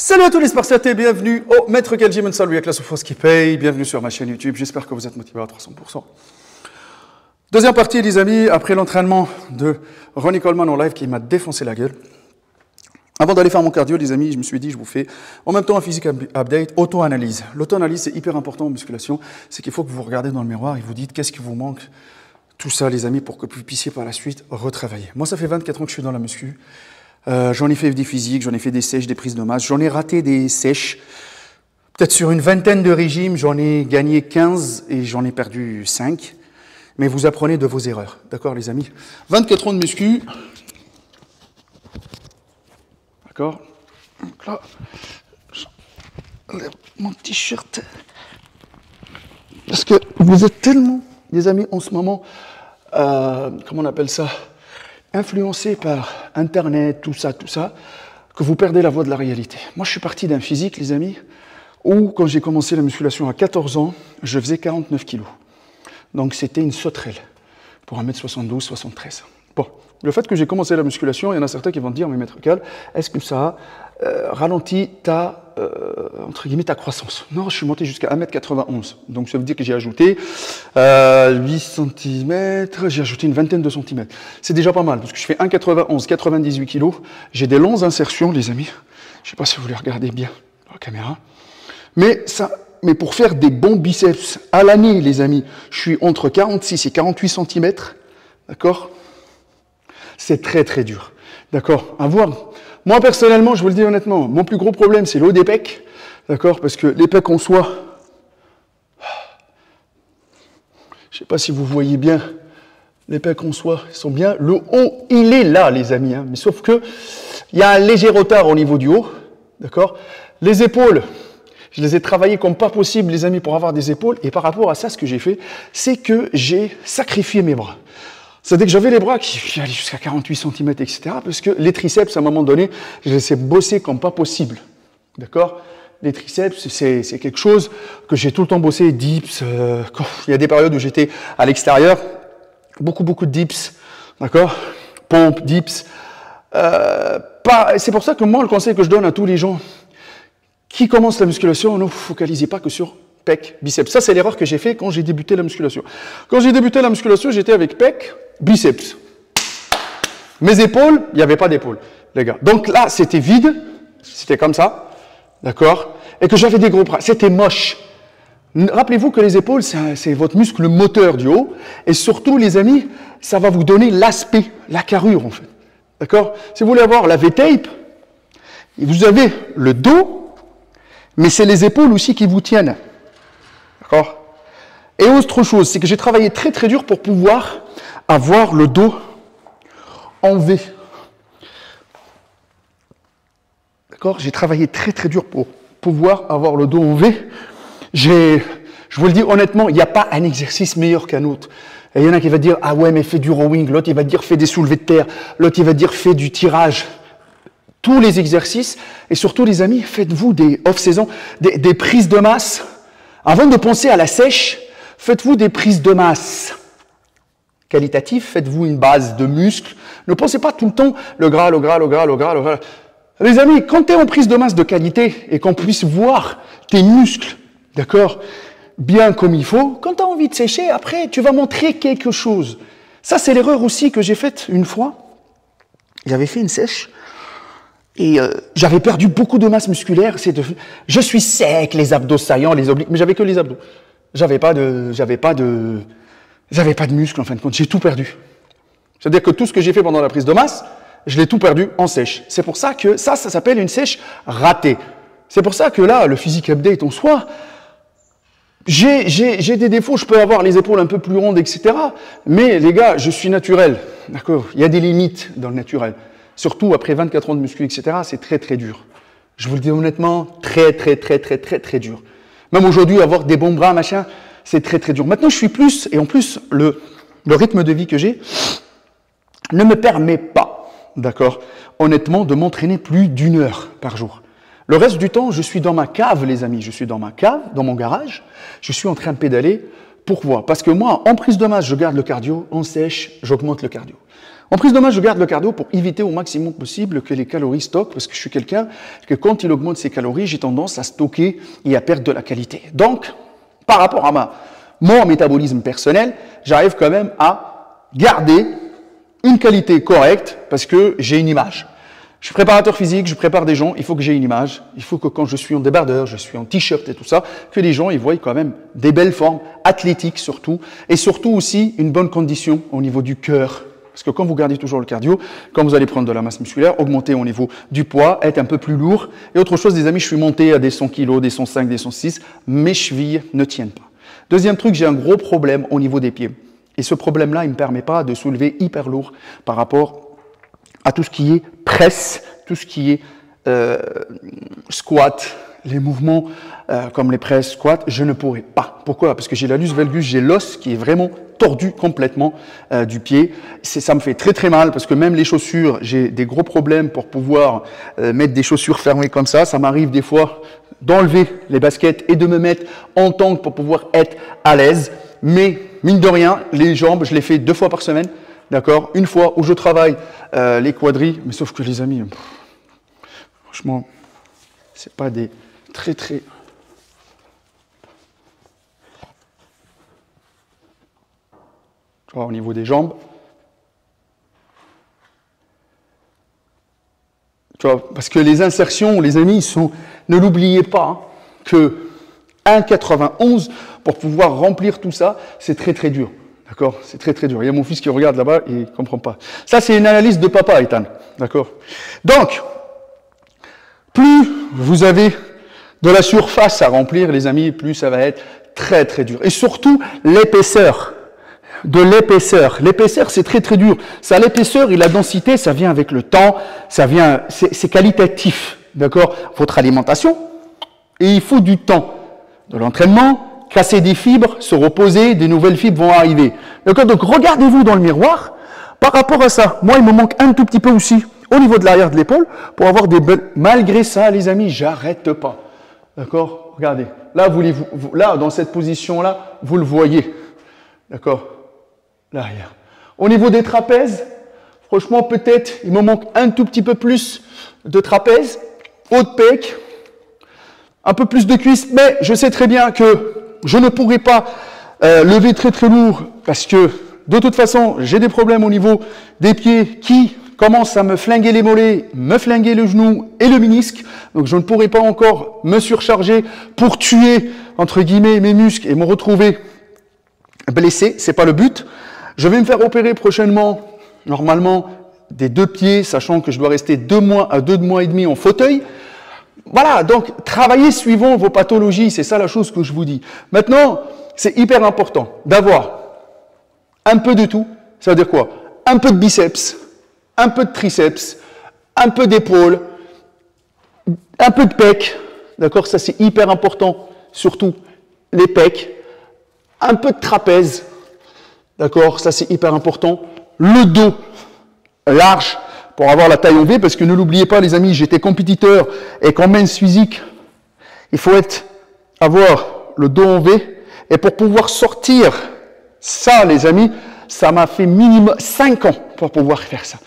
Salut à tous les Spartiates et bienvenue au Maître Gym Salut avec la souffrance qui paye. Bienvenue sur ma chaîne YouTube. J'espère que vous êtes motivés à 300%. Deuxième partie, les amis, après l'entraînement de Ronnie Coleman en live qui m'a défoncé la gueule. Avant d'aller faire mon cardio, les amis, je me suis dit, je vous fais en même temps un physique update, auto-analyse. L'auto-analyse, c'est hyper important en musculation. C'est qu'il faut que vous regardez dans le miroir et vous dites qu'est-ce qui vous manque. Tout ça, les amis, pour que vous puissiez par la suite retravailler. Moi, ça fait 24 ans que je suis dans la muscu. J'en ai fait des physiques, j'en ai fait des sèches, des prises de masse. J'en ai raté des sèches. Peut-être sur une vingtaine de régimes, j'en ai gagné 15 et j'en ai perdu 5. Mais vous apprenez de vos erreurs. D'accord, les amis? 24 ans de muscu. D'accord? Donc là, j'enlève mon t-shirt. Parce que vous êtes tellement, les amis, en ce moment, comment on appelle ça? Influencé par Internet, tout ça, que vous perdez la voie de la réalité. Moi, je suis parti d'un physique, les amis, où, quand j'ai commencé la musculation à 14 ans, je faisais 49 kilos. Donc, c'était une sauterelle pour 1m72, 73. Bon, le fait que j'ai commencé la musculation, il y en a certains qui vont te dire, mais maître Cal, est-ce que ça ralentit ta, entre guillemets, ta croissance? Non, je suis monté jusqu'à 1m91. Donc, ça veut dire que j'ai ajouté 8 cm, j'ai ajouté une vingtaine de centimètres. C'est déjà pas mal, parce que je fais 1,91, 98 kg. J'ai des longues insertions, les amis. Je ne sais pas si vous les regardez bien dans la caméra. Mais pour faire des bons biceps à l'année, les amis, je suis entre 46 et 48 cm. D'accord? C'est très, très dur. D'accord? À voir. Moi, personnellement, je vous le dis honnêtement, mon plus gros problème, c'est le haut des pecs. D'accord? Parce que les pecs en soi, je ne sais pas si vous voyez bien, les pecs en soi, ils sont bien. Le haut, il est là, les amis. Hein. Mais sauf que, il y a un léger retard au niveau du haut. D'accord? Les épaules, je les ai travaillées comme pas possible, les amis, pour avoir des épaules. Et par rapport à ça, ce que j'ai fait, c'est que j'ai sacrifié mes bras. C'est-à-dire que j'avais les bras qui allaient jusqu'à 48 cm, etc. Parce que les triceps, à un moment donné, je les ai bossés comme pas possible. D'accord? Les triceps, c'est quelque chose que j'ai tout le temps bossé. Dips, il y a des périodes où j'étais à l'extérieur. Beaucoup de dips. D'accord? Pompes, dips. C'est pour ça que moi, le conseil que je donne à tous les gens qui commencent la musculation, ne vous focalisez pas que sur pec, biceps. Ça, c'est l'erreur que j'ai fait quand j'ai débuté la musculation. Quand j'ai débuté la musculation, j'étais avec pec, biceps. Mes épaules, il n'y avait pas d'épaules, les gars. Donc là, c'était vide, c'était comme ça, d'accord? Et que j'avais des gros bras, c'était moche. Rappelez-vous que les épaules, c'est votre muscle moteur du haut. Et surtout, les amis, ça va vous donner l'aspect, la carrure, en fait. D'accord? Si vous voulez avoir la V-tape, vous avez le dos, mais c'est les épaules aussi qui vous tiennent. D'accord? Et autre chose, c'est que j'ai travaillé très très dur pour pouvoir avoir le dos en V. D'accord? J'ai travaillé très très dur pour pouvoir avoir le dos en V. Je vous le dis honnêtement, il n'y a pas un exercice meilleur qu'un autre. Et il y en a qui va dire, ah ouais, mais fais du rowing. L'autre, il va dire, fais des soulevés de terre. L'autre, il va dire, fais du tirage. Tous les exercices, et surtout les amis, faites-vous des off-saison, des prises de masse. Avant de penser à la sèche, faites-vous des prises de masse qualitatives, faites-vous une base de muscles. Ne pensez pas tout le temps le gras. Les amis, quand tu es en prise de masse de qualité et qu'on puisse voir tes muscles, d'accord, bien comme il faut, quand tu as envie de sécher, après, tu vas montrer quelque chose. Ça, c'est l'erreur aussi que j'ai faite une fois. J'avais fait une sèche. Et j'avais perdu beaucoup de masse musculaire. Je suis sec, les abdos saillants, les obliques, mais j'avais que les abdos. J'avais pas de muscles en fin de compte. J'ai tout perdu. C'est-à-dire que tout ce que j'ai fait pendant la prise de masse, je l'ai tout perdu en sèche. C'est pour ça que ça s'appelle une sèche ratée. C'est pour ça que là, le physique update en soi, j'ai des défauts. Je peux avoir les épaules un peu plus rondes, etc. Mais les gars, je suis naturel. D'accord? Il y a des limites dans le naturel. Surtout après 24 ans de muscu, etc., c'est très très dur. Je vous le dis honnêtement, très dur. Même aujourd'hui, avoir des bons bras, machin, c'est très très dur. Maintenant, je suis plus, et en plus, le rythme de vie que j'ai ne me permet pas, d'accord, honnêtement, de m'entraîner plus d'1 heure par jour. Le reste du temps, je suis dans ma cave, les amis. Je suis dans ma cave, dans mon garage. Je suis en train de pédaler. Pourquoi? Parce que moi, en prise de masse, je garde le cardio. En sèche, j'augmente le cardio. En prise de main, je garde le cardio pour éviter au maximum possible que les calories stockent, parce que je suis quelqu'un que quand il augmente ses calories, j'ai tendance à stocker et à perdre de la qualité. Donc, par rapport à mon métabolisme personnel, j'arrive quand même à garder une qualité correcte parce que j'ai une image. Je suis préparateur physique, je prépare des gens, il faut que j'ai une image. Il faut que quand je suis en débardeur, je suis en t-shirt et tout ça, que les gens ils voient quand même des belles formes, athlétiques surtout, et surtout aussi une bonne condition au niveau du cœur. Parce que quand vous gardez toujours le cardio, quand vous allez prendre de la masse musculaire, augmenter au niveau du poids, être un peu plus lourd. Et autre chose, les amis, je suis monté à des 100 kg, des 105, des 106, mes chevilles ne tiennent pas. Deuxième truc, j'ai un gros problème au niveau des pieds. Et ce problème-là, il ne me permet pas de soulever hyper lourd par rapport à tout ce qui est presse, tout ce qui est squat, les mouvements comme les presses, squat, je ne pourrais pas. Pourquoi? Parce que j'ai l'allus valgus, j'ai l'os qui est vraiment tordu complètement du pied. Ça me fait très très mal parce que même les chaussures, j'ai des gros problèmes pour pouvoir mettre des chaussures fermées comme ça. Ça m'arrive des fois d'enlever les baskets et de me mettre en tank pour pouvoir être à l'aise. Mais mine de rien, les jambes, je les fais 2 fois par semaine. D'accord? Une fois où je travaille les quadris, mais sauf que les amis, franchement, c'est pas des très. Tu vois, au niveau des jambes. Tu vois, parce que les insertions, les amis, ne l'oubliez pas, hein, que 1,91 pour pouvoir remplir tout ça, c'est très très dur. D'accord? C'est très très dur. Il y a mon fils qui regarde là-bas et il ne comprend pas. Ça, c'est une analyse de papa, Ethan. D'accord? Donc, plus vous avez de la surface à remplir, les amis, plus ça va être très très dur. Et surtout, l'épaisseur. De l'épaisseur. L'épaisseur, c'est très très dur. Ça, l'épaisseur et la densité, ça vient avec le temps. Ça vient, c'est qualitatif. D'accord? Votre alimentation. Et il faut du temps. De l'entraînement. Casser des fibres, se reposer, des nouvelles fibres vont arriver. D'accord? Donc, regardez-vous dans le miroir. Par rapport à ça, moi, il me manque un tout petit peu aussi au niveau de l'arrière de l'épaule pour avoir des belles. Malgré ça, les amis, j'arrête pas. D'accord? Regardez. Là, là, dans cette position-là, vous le voyez. D'accord? L'arrière. Au niveau des trapèzes, franchement, peut-être, il me manque un tout petit peu plus de trapèzes, haut de pec, un peu plus de cuisses, mais je sais très bien que je ne pourrai pas lever très très lourd parce que de toute façon, j'ai des problèmes au niveau des pieds qui commencent à me flinguer les mollets, me flinguer le genou et le ménisque. Donc je ne pourrai pas encore me surcharger pour tuer, entre guillemets, mes muscles et me retrouver blessé. C'est pas le but. Je vais me faire opérer prochainement, normalement, des 2 pieds, sachant que je dois rester 2 mois à 2 mois et demi en fauteuil. Voilà, donc travaillez suivant vos pathologies, c'est ça la chose que je vous dis. Maintenant, c'est hyper important d'avoir un peu de tout. Ça veut dire quoi? Un peu de biceps, un peu de triceps, un peu d'épaule, un peu de pec. D'accord? Ça, c'est hyper important, surtout les pecs. Un peu de trapèze. D'accord? Ça, c'est hyper important. Le dos large pour avoir la taille en V, parce que ne l'oubliez pas, les amis, j'étais compétiteur et qu'en men's physique, il faut avoir le dos en V. Et pour pouvoir sortir ça, les amis, ça m'a fait minimum 5 ans pour pouvoir faire ça.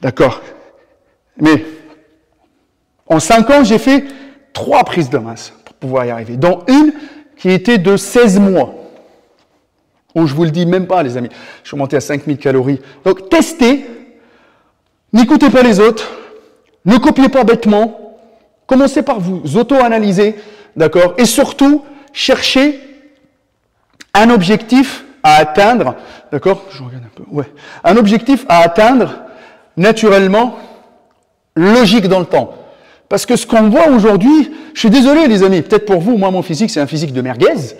D'accord? Mais en 5 ans, j'ai fait 3 prises de masse pour pouvoir y arriver, dont une qui était de 16 mois. Où je vous le dis même pas, les amis. Je suis monté à 5000 calories. Donc, testez. N'écoutez pas les autres. Ne copiez pas bêtement. Commencez par vous auto-analyser. D'accord? Et surtout, cherchez un objectif à atteindre. D'accord? Je regarde un peu. Ouais. Un objectif à atteindre naturellement, logique dans le temps. Parce que ce qu'on voit aujourd'hui, je suis désolé, les amis. Peut-être pour vous, moi, mon physique, c'est un physique de merguez.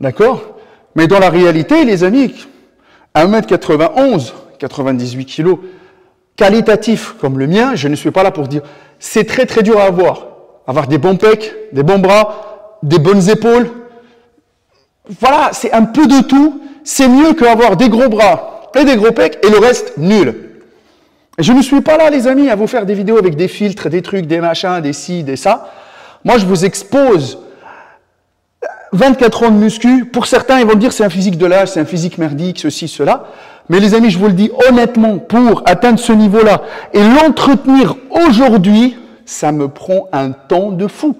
D'accord? Mais dans la réalité, les amis, 1m91, 98 kg, qualitatif comme le mien, je ne suis pas là pour dire, c'est très très dur à avoir. Avoir des bons pecs, des bons bras, des bonnes épaules. Voilà, c'est un peu de tout. C'est mieux qu'avoir des gros bras et des gros pecs et le reste nul. Et je ne suis pas là, les amis, à vous faire des vidéos avec des filtres, des trucs, des machins, des ci, des ça. Moi, je vous expose 24 ans de muscu, pour certains, ils vont dire c'est un physique de l'âge, c'est un physique merdique, ceci, cela. Mais les amis, je vous le dis honnêtement, pour atteindre ce niveau-là et l'entretenir aujourd'hui, ça me prend un temps de fou.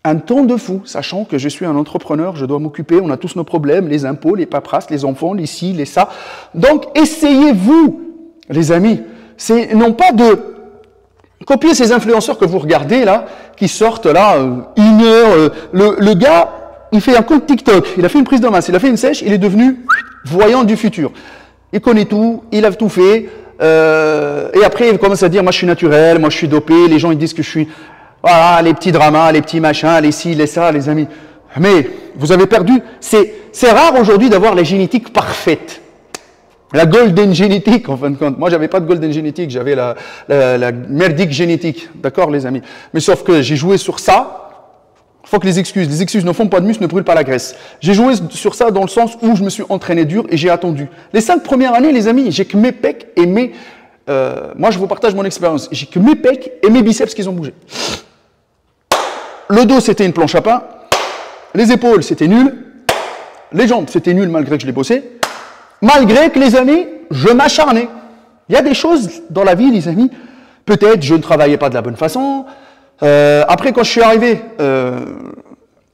Un temps de fou, sachant que je suis un entrepreneur, je dois m'occuper, on a tous nos problèmes, les impôts, les paperasses, les enfants, les ci, les ça. Donc, essayez-vous, les amis. C'est non pas de copier ces influenceurs que vous regardez là, qui sortent là, 1 heure. Le gars, il fait un compte TikTok, il a fait une prise de masse, il a fait une sèche, il est devenu voyant du futur. Il connaît tout, il a tout fait, et après il commence à dire moi je suis naturel, moi je suis dopé, les gens ils disent que je suis... Voilà, les petits dramas, les petits machins, les ci, les ça, les amis. Mais vous avez perdu. C'est rare aujourd'hui d'avoir la génétique parfaite. La golden génétique, en fin de compte. Moi, j'avais pas de golden génétique, j'avais la merdique génétique. D'accord, les amis? Mais sauf que j'ai joué sur ça. Il faut que les excuses ne font pas de muscle, ne brûlent pas la graisse. J'ai joué sur ça dans le sens où je me suis entraîné dur et j'ai attendu. Les 5 premières années, les amis, j'ai que mes pecs et mes... moi, je vous partage mon expérience. J'ai que mes pecs et mes biceps qui ont bougé. Le dos, c'était une planche à pain. Les épaules, c'était nul. Les jambes, c'était nul malgré que je les bossais. Malgré que, les amis, je m'acharnais. Il y a des choses dans la vie, les amis. Peut-être je ne travaillais pas de la bonne façon. Après, quand je suis arrivé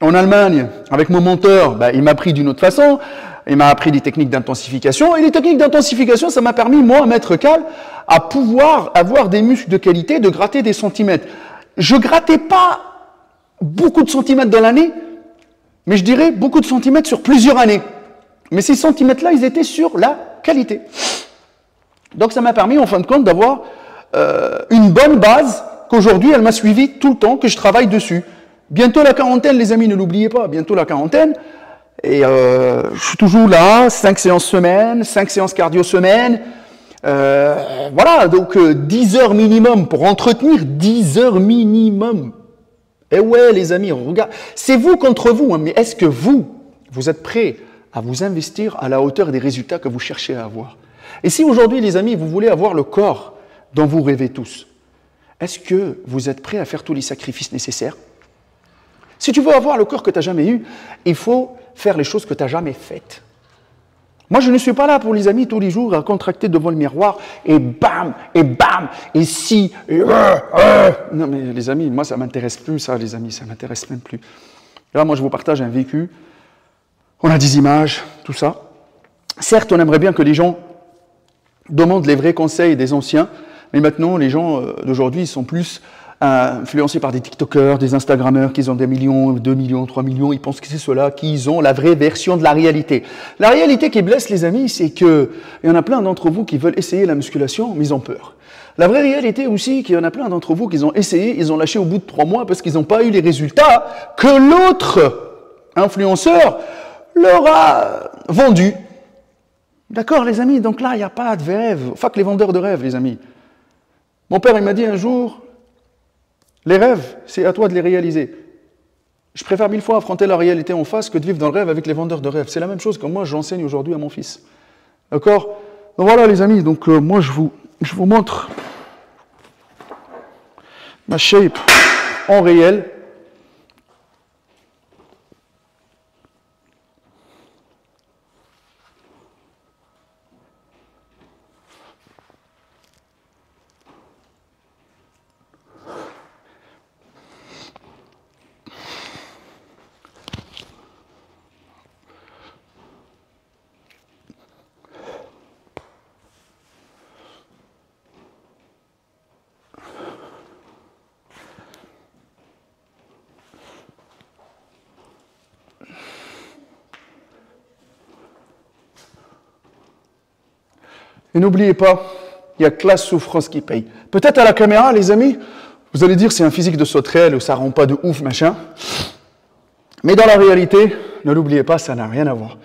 en Allemagne avec mon mentor, il m'a appris d'une autre façon. Il m'a appris des techniques d'intensification. Et les techniques d'intensification, ça m'a permis, moi, maître Cal, à pouvoir avoir des muscles de qualité, de gratter des centimètres. Je grattais pas beaucoup de centimètres dans l'année, mais je dirais beaucoup de centimètres sur plusieurs années. Mais ces centimètres-là, ils étaient sur la qualité. Donc ça m'a permis, en fin de compte, d'avoir une bonne base qu'aujourd'hui, elle m'a suivi tout le temps, que je travaille dessus. Bientôt la quarantaine, les amis, ne l'oubliez pas, bientôt la quarantaine. Et je suis toujours là, 5 séances semaine, 5 séances cardio semaine. Voilà, donc 10 heures minimum pour entretenir, 10 heures minimum. Eh ouais, les amis, regarde, c'est vous contre vous, hein, mais est-ce que vous êtes prêts à vous investir à la hauteur des résultats que vous cherchez à avoir? Et si aujourd'hui, les amis, vous voulez avoir le corps dont vous rêvez tous, est-ce que vous êtes prêts à faire tous les sacrifices nécessaires? Si tu veux avoir le corps que tu n'as jamais eu, il faut faire les choses que tu n'as jamais faites. Moi, je ne suis pas là pour les amis tous les jours à contracter devant le miroir et bam, et si, et Non, mais les amis, moi, ça ne m'intéresse plus, ça, les amis, ça ne m'intéresse même plus. Là, moi, je vous partage un vécu. On a des images, tout ça. Certes, on aimerait bien que les gens demandent les vrais conseils des anciens, mais maintenant, les gens d'aujourd'hui, ils sont plus influencés par des TikTokers, des Instagrammeurs qui ont des millions, 2 millions, 3 millions, ils pensent que c'est ceux-là qui ont la vraie version de la réalité. La réalité qui blesse, les amis, c'est qu'il y en a plein d'entre vous qui veulent essayer la musculation, mais ils ont peur. La vraie réalité aussi, qu'il y en a plein d'entre vous qui ont essayé, ils ont lâché au bout de 3 mois parce qu'ils n'ont pas eu les résultats que l'autre influenceur leur a vendus. D'accord, les amis? Donc là, il n'y a pas de rêve. Fuck les vendeurs de rêves, les amis. Mon père, il m'a dit un jour, les rêves, c'est à toi de les réaliser. Je préfère 1000 fois affronter la réalité en face que de vivre dans le rêve avec les vendeurs de rêves. C'est la même chose que moi, j'enseigne aujourd'hui à mon fils. D'accord? Donc voilà, les amis, donc moi, je vous montre ma shape en réel. Et n'oubliez pas, il n'y a que la souffrance qui paye. Peut-être à la caméra, les amis, vous allez dire c'est un physique de sauterelle ou ça rend pas de ouf, machin. Mais dans la réalité, ne l'oubliez pas, ça n'a rien à voir.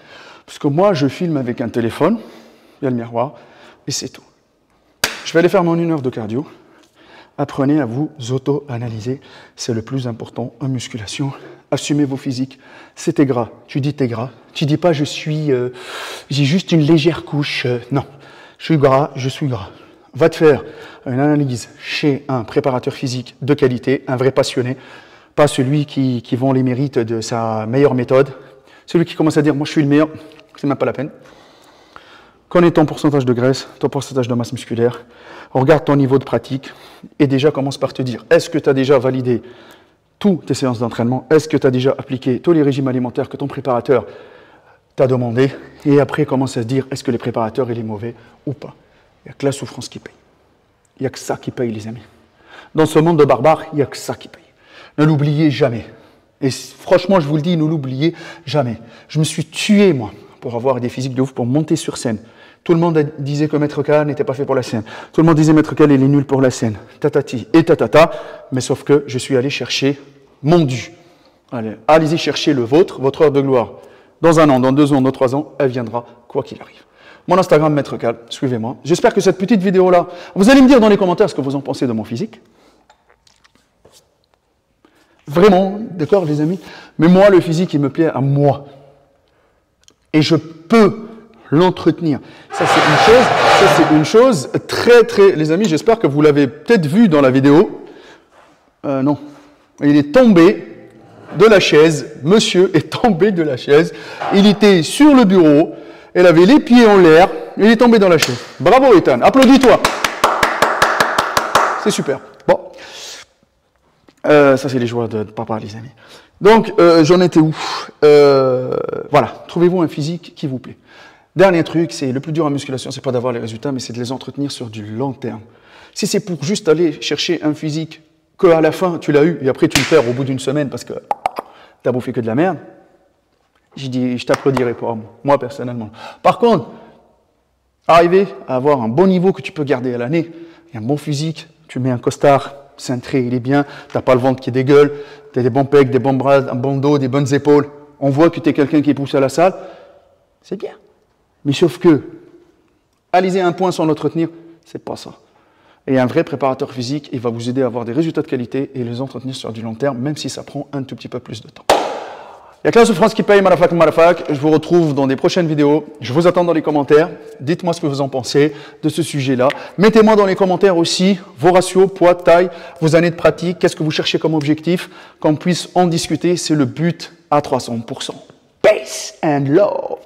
Parce que moi, je filme avec un téléphone, il y a le miroir, et c'est tout. Je vais aller faire mon 1 heure de cardio. Apprenez à vous auto-analyser, c'est le plus important en musculation. Assumez vos physiques. C'est t'es gras, tu dis t'es gras. Tu dis pas j'ai juste une légère couche. Non, je suis gras, je suis gras. Va te faire une analyse chez un préparateur physique de qualité, un vrai passionné, pas celui qui vend les mérites de sa meilleure méthode. Celui qui commence à dire, moi je suis le meilleur, c'est même pas la peine. Connais ton pourcentage de graisse, ton pourcentage de masse musculaire, regarde ton niveau de pratique et déjà commence par te dire, est-ce que tu as déjà validé toutes tes séances d'entraînement? Est-ce que tu as déjà appliqué tous les régimes alimentaires que ton préparateur t'a demandé? Et après, commence à se dire, est-ce que les préparateurs, il est mauvais ou pas? Il n'y a que la souffrance qui paye. Il n'y a que ça qui paye, les amis. Dans ce monde de barbares, il n'y a que ça qui paye. Ne l'oubliez jamais. Et franchement, je vous le dis, ne l'oubliez jamais. Je me suis tué, moi, pour avoir des physiques de ouf, pour monter sur scène. Tout le monde disait que Maître K n'était pas fait pour la scène. Tout le monde disait Maître K, il est nul pour la scène. Tatati et tatata. Mais sauf que je suis allé chercher mon dû. Allez-y chercher le vôtre, votre heure de gloire. Dans 1 an, dans 2 ans, dans 3 ans, elle viendra, quoi qu'il arrive. Mon Instagram, Maître K, suivez-moi. J'espère que cette petite vidéo-là, vous allez me dire dans les commentaires ce que vous en pensez de mon physique. Vraiment, d'accord, les amis? Mais moi, le physique, il me plaît à moi. Et je peux l'entretenir. Ça, c'est une chose très, très... Les amis, j'espère que vous l'avez peut-être vu dans la vidéo. Non. Il est tombé de la chaise. Monsieur est tombé de la chaise. Il était sur le bureau. Il avait les pieds en l'air. Il est tombé dans la chaise. Bravo, Ethan. Applaudis-toi. C'est super. Bon. Ça, c'est les joies de papa, les amis. Donc, j'en étais où? Voilà. Trouvez-vous un physique qui vous plaît. Dernier truc, c'est le plus dur en musculation, c'est pas d'avoir les résultats, mais c'est de les entretenir sur du long terme. Si c'est pour juste aller chercher un physique qu'à la fin, tu l'as eu, et après tu le perds au bout d'une semaine parce que t'as bouffé que de la merde, je t'applaudirai pas, moi personnellement. Par contre, arriver à avoir un bon niveau que tu peux garder à l'année, et un bon physique, tu mets un costard cintré, il est bien, t'as pas le ventre qui dégueule, t'as des bons pecs, des bons bras, un bon dos, des bonnes épaules, on voit que tu es quelqu'un qui pousse à la salle, c'est bien. Mais sauf que, aliser un point sans l'entretenir, c'est pas ça. Et un vrai préparateur physique, il va vous aider à avoir des résultats de qualité et les entretenir sur du long terme, même si ça prend un tout petit peu plus de temps. Il y a que la souffrance qui paye, marafak. Je vous retrouve dans des prochaines vidéos. Je vous attends dans les commentaires. Dites-moi ce que vous en pensez de ce sujet-là. Mettez-moi dans les commentaires aussi vos ratios, poids, taille, vos années de pratique. Qu'est-ce que vous cherchez comme objectif? Qu'on puisse en discuter. C'est le but à 300%. Peace and love.